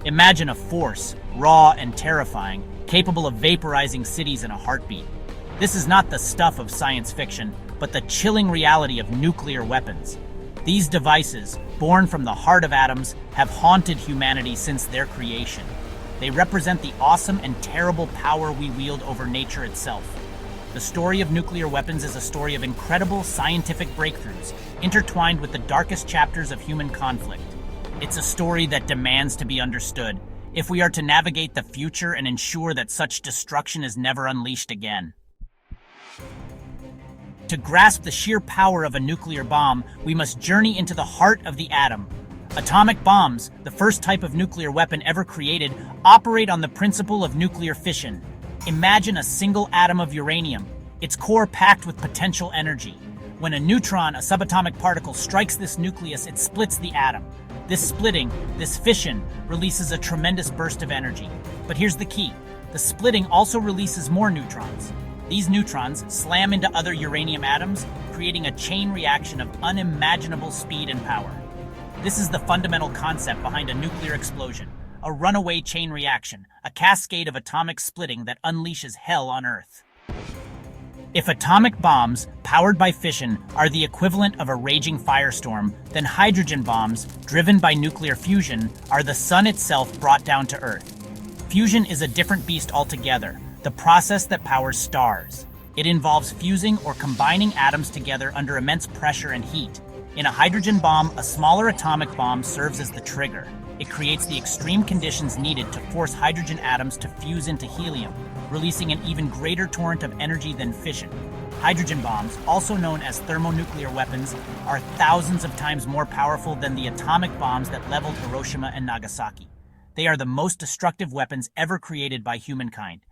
Imagine a force, raw and terrifying, capable of vaporizing cities in a heartbeat. This is not the stuff of science fiction, but the chilling reality of nuclear weapons. These devices, born from the heart of atoms, have haunted humanity since their creation. They represent the awesome and terrible power we wield over nature itself. The story of nuclear weapons is a story of incredible scientific breakthroughs, intertwined with the darkest chapters of human conflict. It's a story that demands to be understood, if we are to navigate the future and ensure that such destruction is never unleashed again. To grasp the sheer power of a nuclear bomb, we must journey into the heart of the atom. Atomic bombs, the first type of nuclear weapon ever created, operate on the principle of nuclear fission. Imagine a single atom of uranium, its core packed with potential energy. When a neutron, a subatomic particle, strikes this nucleus, it splits the atom. This splitting, this fission, releases a tremendous burst of energy. But here's the key. The splitting also releases more neutrons. These neutrons slam into other uranium atoms, creating a chain reaction of unimaginable speed and power. This is the fundamental concept behind a nuclear explosion, a runaway chain reaction, a cascade of atomic splitting that unleashes hell on Earth. If atomic bombs, powered by fission, are the equivalent of a raging firestorm, then hydrogen bombs, driven by nuclear fusion, are the sun itself brought down to Earth. Fusion is a different beast altogether, the process that powers stars. It involves fusing or combining atoms together under immense pressure and heat. In a hydrogen bomb, a smaller atomic bomb serves as the trigger. It creates the extreme conditions needed to force hydrogen atoms to fuse into helium, releasing an even greater torrent of energy than fission. Hydrogen bombs, also known as thermonuclear weapons, are thousands of times more powerful than the atomic bombs that leveled Hiroshima and Nagasaki. They are the most destructive weapons ever created by humankind.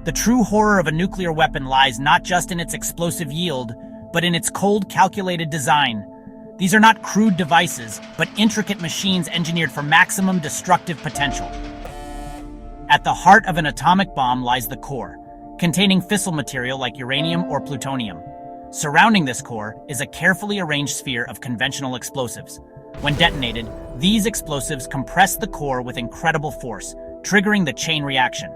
The true horror of a nuclear weapon lies not just in its explosive yield, but in its cold, calculated design. These are not crude devices, but intricate machines engineered for maximum destructive potential. At the heart of an atomic bomb lies the core, containing fissile material like uranium or plutonium. Surrounding this core is a carefully arranged sphere of conventional explosives. When detonated, these explosives compress the core with incredible force, triggering the chain reaction.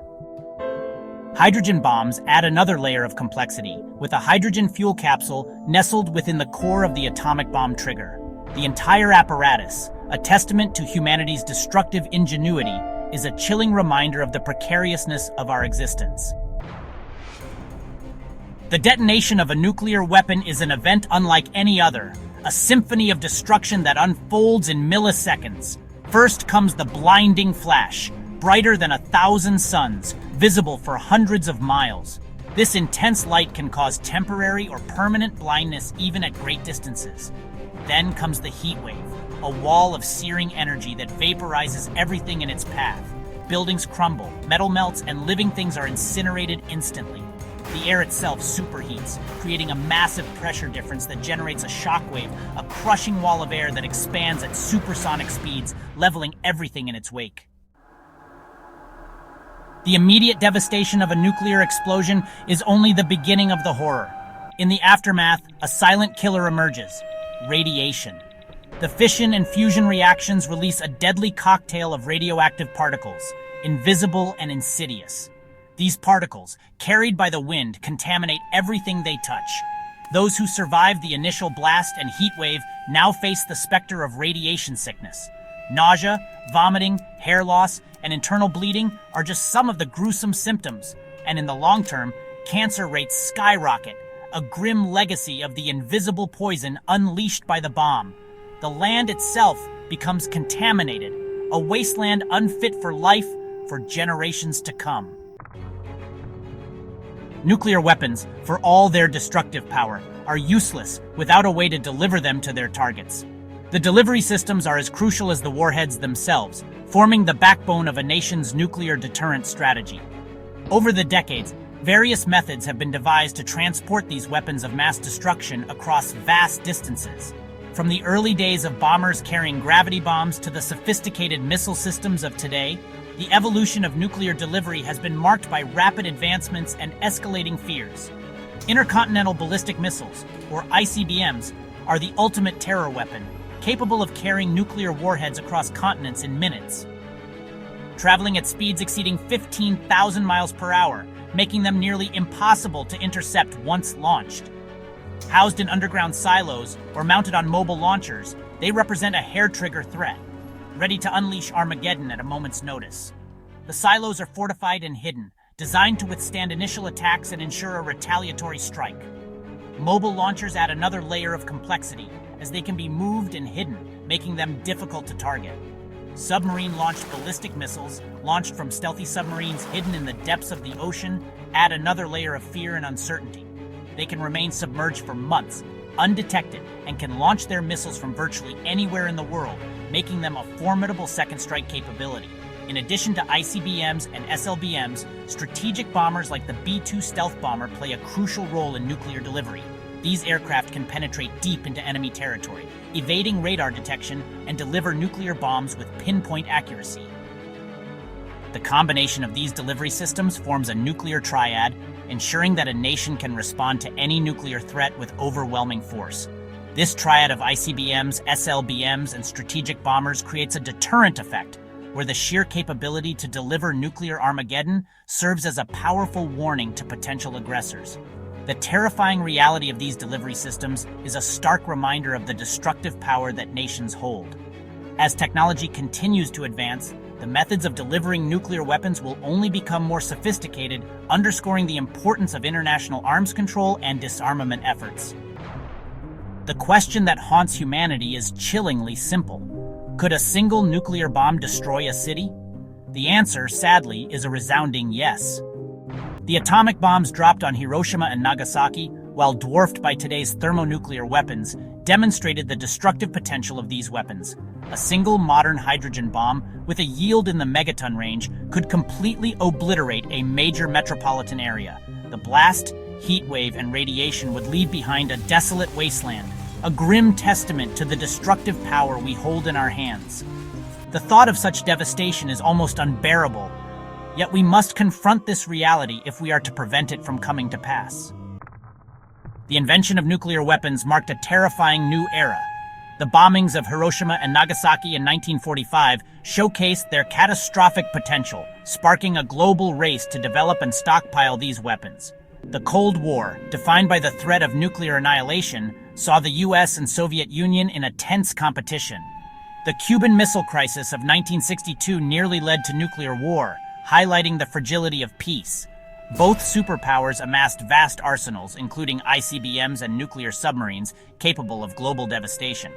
Hydrogen bombs add another layer of complexity, with a hydrogen fuel capsule nestled within the core of the atomic bomb trigger. The entire apparatus, a testament to humanity's destructive ingenuity, is a chilling reminder of the precariousness of our existence. The detonation of a nuclear weapon is an event unlike any other, a symphony of destruction that unfolds in milliseconds. First comes the blinding flash, brighter than 1,000 suns, visible for hundreds of miles. This intense light can cause temporary or permanent blindness even at great distances. Then comes the heat wave, a wall of searing energy that vaporizes everything in its path. Buildings crumble, metal melts, and living things are incinerated instantly. The air itself superheats, creating a massive pressure difference that generates a shockwave, a crushing wall of air that expands at supersonic speeds, leveling everything in its wake. The immediate devastation of a nuclear explosion is only the beginning of the horror. In the aftermath, a silent killer emerges: radiation. The fission and fusion reactions release a deadly cocktail of radioactive particles, invisible and insidious. These particles, carried by the wind, contaminate everything they touch. Those who survived the initial blast and heat wave now face the specter of radiation sickness. Nausea, vomiting, hair loss, and internal bleeding are just some of the gruesome symptoms, and in the long term, cancer rates skyrocket, a grim legacy of the invisible poison unleashed by the bomb. The land itself becomes contaminated, a wasteland unfit for life for generations to come. Nuclear weapons, for all their destructive power, are useless without a way to deliver them to their targets. The delivery systems are as crucial as the warheads themselves, forming the backbone of a nation's nuclear deterrent strategy. Over the decades, various methods have been devised to transport these weapons of mass destruction across vast distances. From the early days of bombers carrying gravity bombs to the sophisticated missile systems of today, the evolution of nuclear delivery has been marked by rapid advancements and escalating fears. Intercontinental ballistic missiles, or ICBMs, are the ultimate terror weapon, capable of carrying nuclear warheads across continents in minutes, traveling at speeds exceeding 15,000 miles per hour, making them nearly impossible to intercept once launched. Housed in underground silos or mounted on mobile launchers, they represent a hair-trigger threat, ready to unleash Armageddon at a moment's notice. The silos are fortified and hidden, designed to withstand initial attacks and ensure a retaliatory strike. Mobile launchers add another layer of complexity, as they can be moved and hidden, making them difficult to target. Submarine-launched ballistic missiles, launched from stealthy submarines hidden in the depths of the ocean, add another layer of fear and uncertainty. They can remain submerged for months, undetected, and can launch their missiles from virtually anywhere in the world, making them a formidable second strike capability. In addition to ICBMs and SLBMs, strategic bombers like the B-2 stealth bomber play a crucial role in nuclear delivery. These aircraft can penetrate deep into enemy territory, evading radar detection, and deliver nuclear bombs with pinpoint accuracy. The combination of these delivery systems forms a nuclear triad, ensuring that a nation can respond to any nuclear threat with overwhelming force. This triad of ICBMs, SLBMs, and strategic bombers creates a deterrent effect, where the sheer capability to deliver nuclear Armageddon serves as a powerful warning to potential aggressors. The terrifying reality of these delivery systems is a stark reminder of the destructive power that nations hold. As technology continues to advance, the methods of delivering nuclear weapons will only become more sophisticated, underscoring the importance of international arms control and disarmament efforts. The question that haunts humanity is chillingly simple. Could a single nuclear bomb destroy a city? The answer, sadly, is a resounding yes. The atomic bombs dropped on Hiroshima and Nagasaki, while dwarfed by today's thermonuclear weapons, demonstrated the destructive potential of these weapons. A single modern hydrogen bomb, with a yield in the megaton range, could completely obliterate a major metropolitan area. The blast, heat wave, and radiation would leave behind a desolate wasteland, a grim testament to the destructive power we hold in our hands. The thought of such devastation is almost unbearable, yet we must confront this reality if we are to prevent it from coming to pass. The invention of nuclear weapons marked a terrifying new era. The bombings of Hiroshima and Nagasaki in 1945 showcased their catastrophic potential, sparking a global race to develop and stockpile these weapons. The Cold War, defined by the threat of nuclear annihilation, saw the US and Soviet Union in a tense competition. The Cuban Missile Crisis of 1962 nearly led to nuclear war, highlighting the fragility of peace. Both superpowers amassed vast arsenals, including ICBMs and nuclear submarines, capable of global devastation.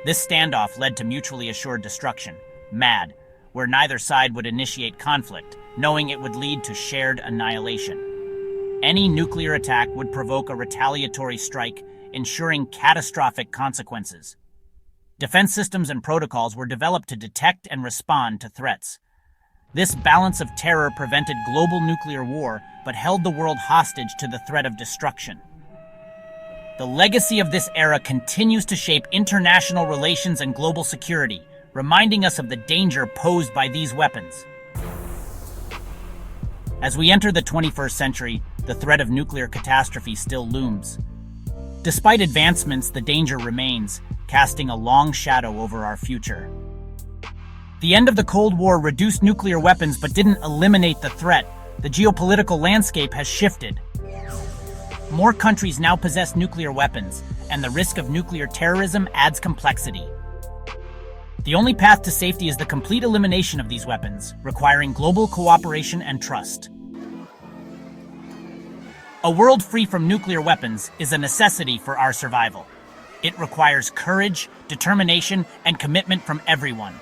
This standoff led to mutually assured destruction, MAD, where neither side would initiate conflict, knowing it would lead to shared annihilation. Any nuclear attack would provoke a retaliatory strike, ensuring catastrophic consequences. Defense systems and protocols were developed to detect and respond to threats. This balance of terror prevented global nuclear war, but held the world hostage to the threat of destruction. The legacy of this era continues to shape international relations and global security, reminding us of the danger posed by these weapons. As we enter the 21st century, the threat of nuclear catastrophe still looms. Despite advancements, the danger remains, casting a long shadow over our future. The end of the Cold War reduced nuclear weapons but didn't eliminate the threat. The geopolitical landscape has shifted. More countries now possess nuclear weapons, and the risk of nuclear terrorism adds complexity. The only path to safety is the complete elimination of these weapons, requiring global cooperation and trust. A world free from nuclear weapons is a necessity for our survival. It requires courage, determination, and commitment from everyone.